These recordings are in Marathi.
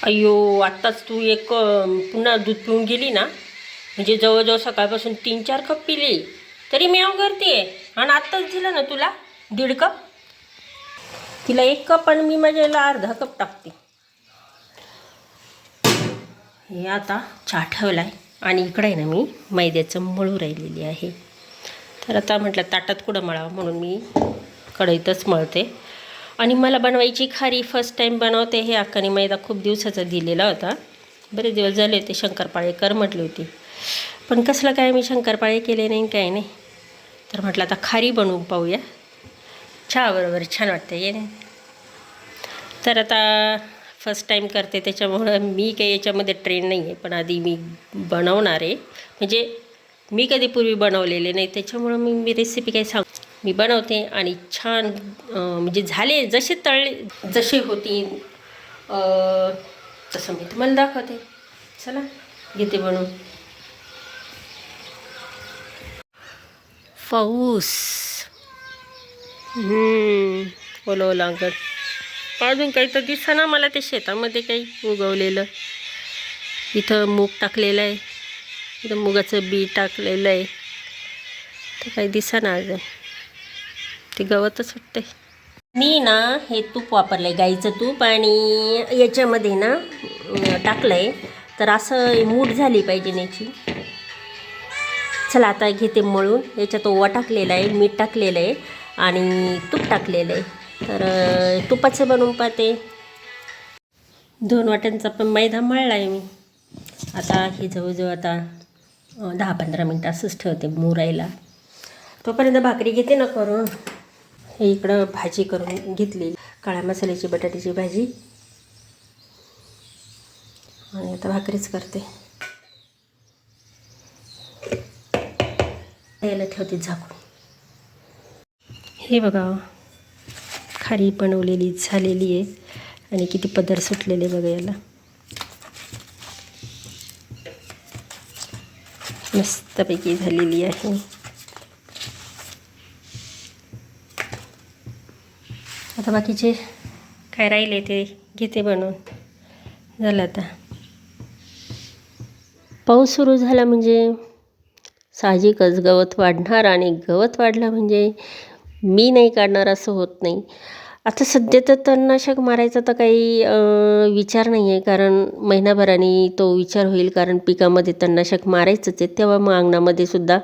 अय्यो, आत्ताच तू एक पुन्हा दूध पिऊन गेली ना. म्हणजे जवळजवळ सकाळपासून 3-4 कप पिली तरी म्याव करते. आणि आत्ताच दिलं ना तुला 1.5 कप. तिला 1 कप आणि मी माझ्याला अर्धा कप टाकते. हे आता चहा ठेवला आहे आणि इकडे आहे ना मी मैद्याचं मळू राहिलेली आहे. तर आता म्हटलं ताटात कुठं मळावं म्हणून मी कढईतच मळते. आणि मला बनवायची खारी फर्स्ट टाईम बनवते. हे अक्काने मैदा खूप दिवसाचा दिलेला होता. बरेच दिवस झाले होते. शंकरपाळे कर म्हटली होती, पण कसलं काय मी शंकरपाळे केले नाही काय नाही. तर म्हटलं आता खारी बनवून पाहूया, चहाबरोबर छान वाटते ये नाही. तर आता फर्स्ट टाईम करते त्याच्यामुळं मी काही याच्यामध्ये ट्रेन नाही आहे. पण आधी मी बनवणार आहे, म्हणजे मी कधी पूर्वी बनवलेले नाही त्याच्यामुळं मी रेसिपी काही मी बनवते आणि छान म्हणजे झाले जसे तळले जसे होती तसं मी तुम्हाला दाखवते. चला घेते बनवून. पाऊस ओलं ओलं अंगण. अजून काही तर दिसा ना मला ते शेतामध्ये काही उगवलेलं. इथं मूग टाकलेलं आहे, इथं मुगाचं बी टाकलेलं आहे. तर काही दिसा ना अजून, ते गवतच वाटते. मी ना हे तूप वापरलं आहे, गाईचं तूप, आणि याच्यामध्ये ना टाकलं आहे. तर असं मूठ झाली पाहिजे याची. चला आता घेते मळून. याच्यात ओवा टाकलेला आहे, मीठ टाकलेलं आहे आणि तूप टाकलेलं आहे. तर तुपाचं बनवून पाहते. 2 वाट्यांचा पण मैदा मळला आहे मी. आता हे जवळजवळ आता 10-15 मिनटं असंच ठेवते मुरायला. तोपर्यंत भाकरी घेते ना करून. हे इकडं भाजी करून घेतली, काळ्या मसाल्याची बटाट्याची भाजी, आणि आता भाकरीच करते. याला ठेवते झाकून. हे बघा खारी बनवलेली झालेली आहे आणि किती पदर सुटलेले बघा याला. मस्तपैकी झालेली आहे. आता बाकीचे काय राहिले ते घेते बनवून. झालं आता. पाऊस सुरू झाला म्हणजे साहजिकच गवत वाढणार, आणि गवत वाढलं म्हणजे मी नाही काढणार असं होत नाही. आता सध्या तर तणनाशक मारायचा तर काही विचार नाही आहे, कारण महिनाभराने तो विचार होईल, कारण पिकामध्ये तणनाशक मारायचंच आहे. तेव्हा मग अंगणामध्ये सुद्धा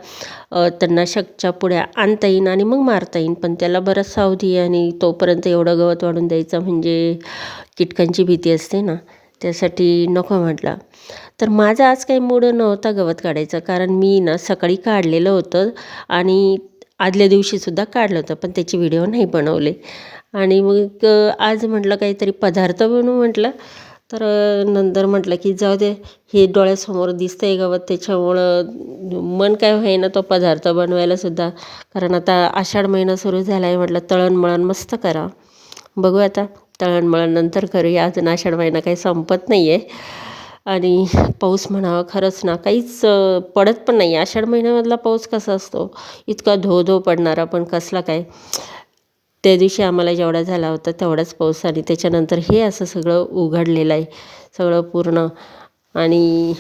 तणनाशकच्या पुड्या आणता येईन आणि मग मारता येईन. पण त्याला बरंच सावधी, आणि तोपर्यंत एवढं गवत वाढून द्यायचं म्हणजे कीटकांची भीती असते ना, त्यासाठी नको म्हटलं. तर माझा आज काही मूड नव्हता गवत काढायचा, कारण मी ना सकाळी काढलेलं होतं आणि आदल्या दिवशीसुद्धा काढलं होतं, पण त्याचे व्हिडिओ नाही बनवले. आणि मग आज म्हटलं काहीतरी पदार्थ बनवू म्हटलं. तर नंतर म्हटलं की जाऊ दे, हे डोळ्यासमोर दिसतं आहे गवत, त्याच्यामुळं मन काय होईना तो पदार्थ बनवायलासुद्धा. कारण आता आषाढ महिना सुरू झाला आहे, म्हटलं तळणमळण मस्त करा. बघू आता तळणमळण नंतर करूया, अजून आषाढ महिना काही संपत नाही आहे. आणि पाऊस म्हणावा खरंच ना काहीच पडत पण नाही. आषाढ महिन्यामधला पाऊस कसा असतो, इतका धो धो पडणारा, पण कसला काय. त्या दिवशी आम्हाला जेवढा झाला होता तेवढाच पाऊस, आणि त्याच्यानंतर हे असं सगळं उघडलेलं आहे सगळं पूर्ण. आणि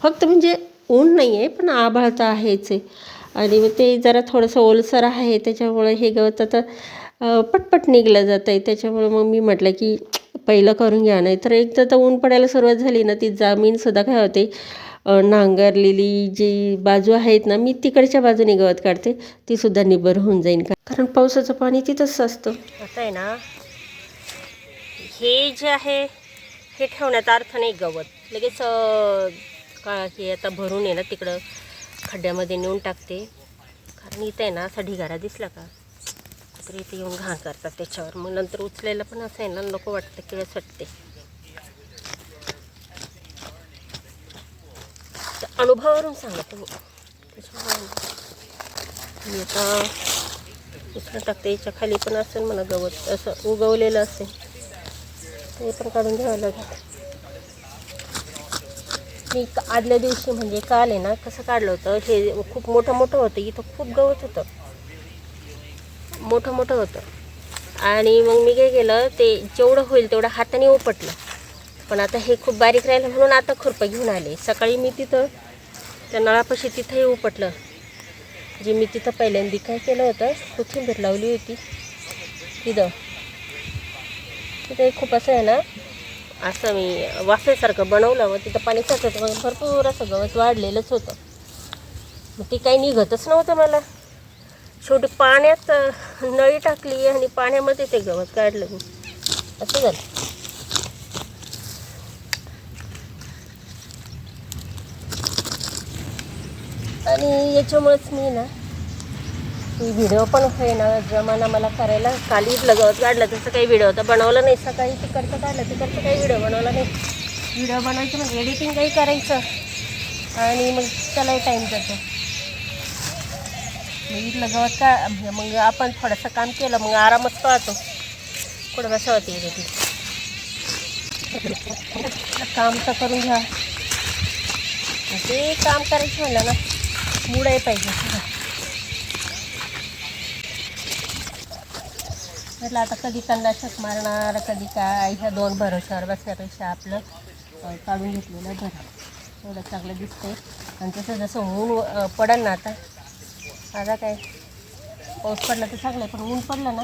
फक्त म्हणजे ऊन नाही आहे, पण आभाळ तर आहेच आहे. आणि मग ते जरा थोडंसं ओलसर आहे, त्याच्यामुळं हे गवत आता पटपट निघलं जातं आहे. त्याच्यामुळं मग मी म्हटलं की पहिलं करून घ्या, नाही तर एकदा तर ऊन पडायला सुरुवात झाली ना, ती जमीनसुद्धा काय होते, नांगरलेली जी बाजू आहेत ना, मी तिकडच्या बाजूने गवत काढते, तीसुद्धा निबर होऊन जाईल, कारण पावसाचं पाणी तिथंच असतं. आता आहे ना हे जे आहे हे ठेवण्यात अर्थ नाही. गवत लगेच का हे आता भरून आहे ना तिकडं खड्ड्यामध्ये नेऊन टाकते. कारण इथं आहे ना असा ढिगारा दिसला का तर इथे येऊन घाण करतात त्याच्यावर, मग नंतर उचलायला पण असं आहे ना नको वाटतं, किंवा वाटते. अनुभवावरून सांगते मी. त्याच्यामुळे मी आता उचलून टाकते. याच्या खाली पण असेल मला गवत असं उगवलेलं असेल, ते पण काढून घ्यावं लागेल. मी आदल्या दिवशी म्हणजे काल आहे ना कसं काढलं होतं, हे खूप मोठं मोठं होतं, इथं खूप गवत होतं, मोठं मोठं होतं. आणि मग मी काय केलं, ते जेवढं होईल तेवढं हाताने उपटलं. पण आता हे खूप बारीक राहिलं म्हणून आता खुरपं घेऊन आले. सकाळी मी तिथं त्या नळापाशी तिथंही उपटलं. जे मी तिथं पहिल्यांदा काय केलं होतं, कोथिंबीर लावली होती तिथं. तिथे खूप असं आहे ना, असं मी वाफेसारखं बनवलं व तिथं पाणी साचत मग भरपूर असं गवत वाढलेलंच होतं. मग ती काही निघतच नव्हतं मला. शेवटी पाण्यात नळी टाकली आणि पाण्यामध्ये ते गवत काढलं मी. असं झालं. आणि याच्यामुळेच मी ना ही व्हिडिओ पण होईना जमाना मला करायला. काली गवत काढलं तसं काही व्हिडिओ तर बनवलं नाही. सकाळी तिकडचं काढलं तिकडचं काही व्हिडिओ बनवला नाही. व्हिडिओ बनवायचं म्हणजे एडिटिंग काही करायचं आणि मग त्यालाही टाईम जातो. मग इथलं गवत का मग आपण थोडंसं काम केलं मग आरामच पाहतो. कुठं कसं होते एडिटिंग. काम तर करून घ्या. ते काम करायचं म्हणलं ना मूडही पाहिजे. म्हटलं आता कधी तणनाशक मारणार कधी काय, ह्या दोन भरोश्यावर बसण्यापेक्षा आपलं काढून घेतलेलं बरं. एवढं चांगलं दिसतंय. आणि तसं जसं ऊन पडेल ना आता काय पाऊस पडला तर चांगलं आहे, पण ऊन पडलं ना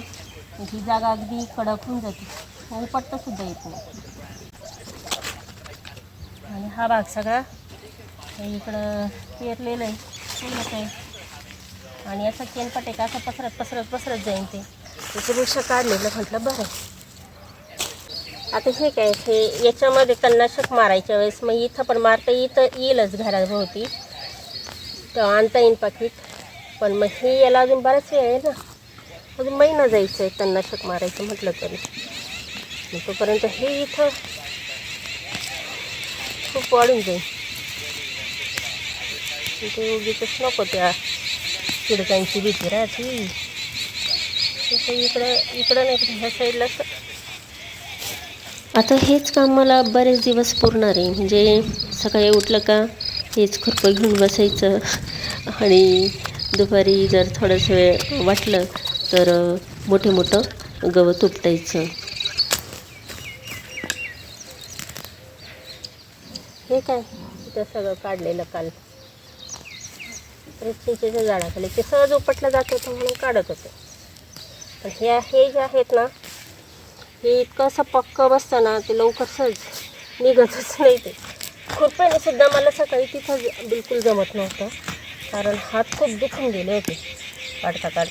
ही जागा अगदी कडक होऊन जाते. ऊन पडतंसुद्धा येत नाही. आणि हा भाग सगळा इकडं पेरलेलं आहे फुलत आहे. आणि असं केनपट आहे का असं पसरत जाईन ते. त्याच्यापेक्षा काढलेलं म्हटलं बरं. आता हे काय हे याच्यामध्ये तणनाशक मारायच्या वेळेस मग इथं पण मारता येईलच घराभोवती तर आणता येईन पाकिट. पण मग हे याला अजून बराच वेळ आहे ना, अजून महिना जायचं आहे तणनाशक मारायचं म्हटलं तरी. मग तोपर्यंत हे इथं खूप वाढून जाईल. ते उगीच नको त्या किडकांची भीती राहते. इकडं नाही ह्या साईडला. आता हेच काम मला बरेच दिवस पुरणार आहे. म्हणजे सकाळी उठलं का हेच खुरपं घेऊन बसायचं आणि दुपारी जर थोडंसं वेळ वाटलं तर मोठं गवत उपटायचं. हे काय इथं सगळं काढलेलं काल चिंचेच्या झाडाखाली ते सहज उपटलं जात होतं म्हणून काढत होतं. पण हे जे आहेत ना हे इतकं असं पक्कं बसतं ना ते लवकर सहज निघतच नाही. ते खुरप्याने सुद्धा मला सकाळी तिथं बिलकुल जमत नव्हतं, कारण हात खूप दुखून गेले होते काढता.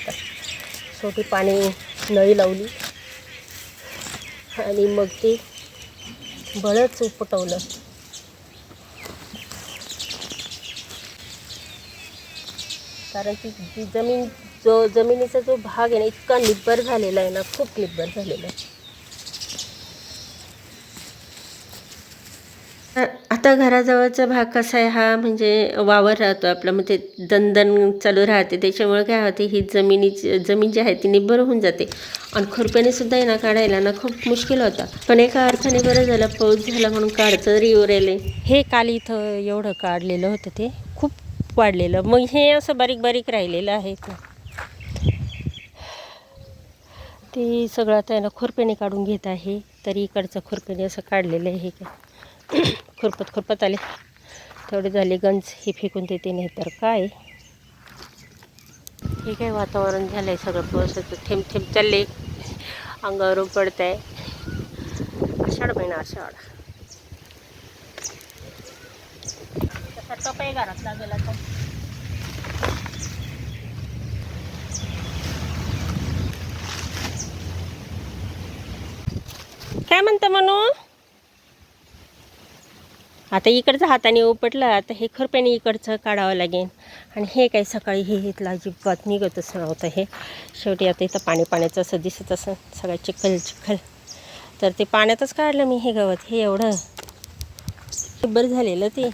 शेवटी पाणी नळी लावली आणि मग ते बळच उपटवलं. कारण ती जमिनीचा जो भाग आहे ना इतका निब्बर झालेला आहे ना, खूप निब्बर झालेला आहे. आता घराजवळचा भाग कसा आहे हा म्हणजे वावर राहतो आपला, मग ते दणदण चालू राहते. त्याच्यामुळे काय होते ही जमीन जी आहे ती निब्बर होऊन जाते. आणि खुरप्याने सुद्धा आहे ना काढायला ना खूप मुश्किल होता. पण एका अर्थाने बरं झालं पाऊस झाला म्हणून काढतं तरी उरेले. हे काल इथं एवढं काढलेलं होतं ते खूप वाढलेलं. मग हे असं बारीक राहिलेलं आहे ना ते सगळं आता ना खुरप्याने काढून घेत आहे. तरी इकडचं खुरप्याने असं काढलेलं आहे. हे काय खुरपत आले तेवढे झाले गंज हे फेकून देते, नाही तर काय. हे काय वातावरण झालं आहे सगळं पावसाचं थेंब चालले अंगावरून पडत आहे. आषाढ महिना आषाढ तसा टपाई घरात लागेल आता. काय म्हणतं म्हणू. आता इकडचं हाताने उपटलं, आता हे खुरप्याने इकडचं काढावं लागेल. आणि हे काय सकाळी हे इथलं अजिबात निघतच नव्हतं. हे शेवटी आता इथं पाण्याचं असं दिसत असं सगळं चिखल तर ते पाण्यातच काढलं मी हे गवत. हे एवढं बरं झालेलं ते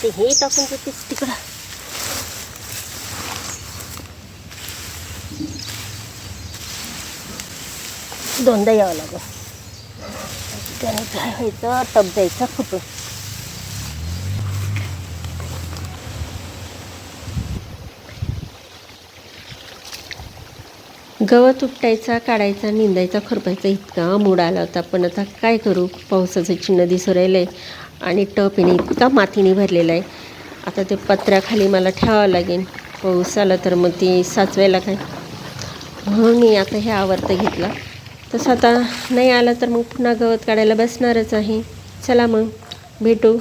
हे टाकून देतेच तिकडं. दोनदा यावं लागेल. त्याने काय व्हायचं टप जायचा फुटून. गवत उपटायचा, काढायचा, निंदायचा, खुरपायचा इतका मूड आला होता. पण आता काय करू, पावसाचं चिन्ह दिसू राहिलं आहे आणि टप येणे इतका मातीने भरलेला आहे. आता ते पत्र्याखाली मला ठेवावं लागेल. पाऊस आला तर मग ती साचवायला काय, म्हणून मी आता हे आवर्त घेतला. तसं आता नाही आला तर मग पुन्हा गवत काढायला बसणारच आहे. चला मग भेटू.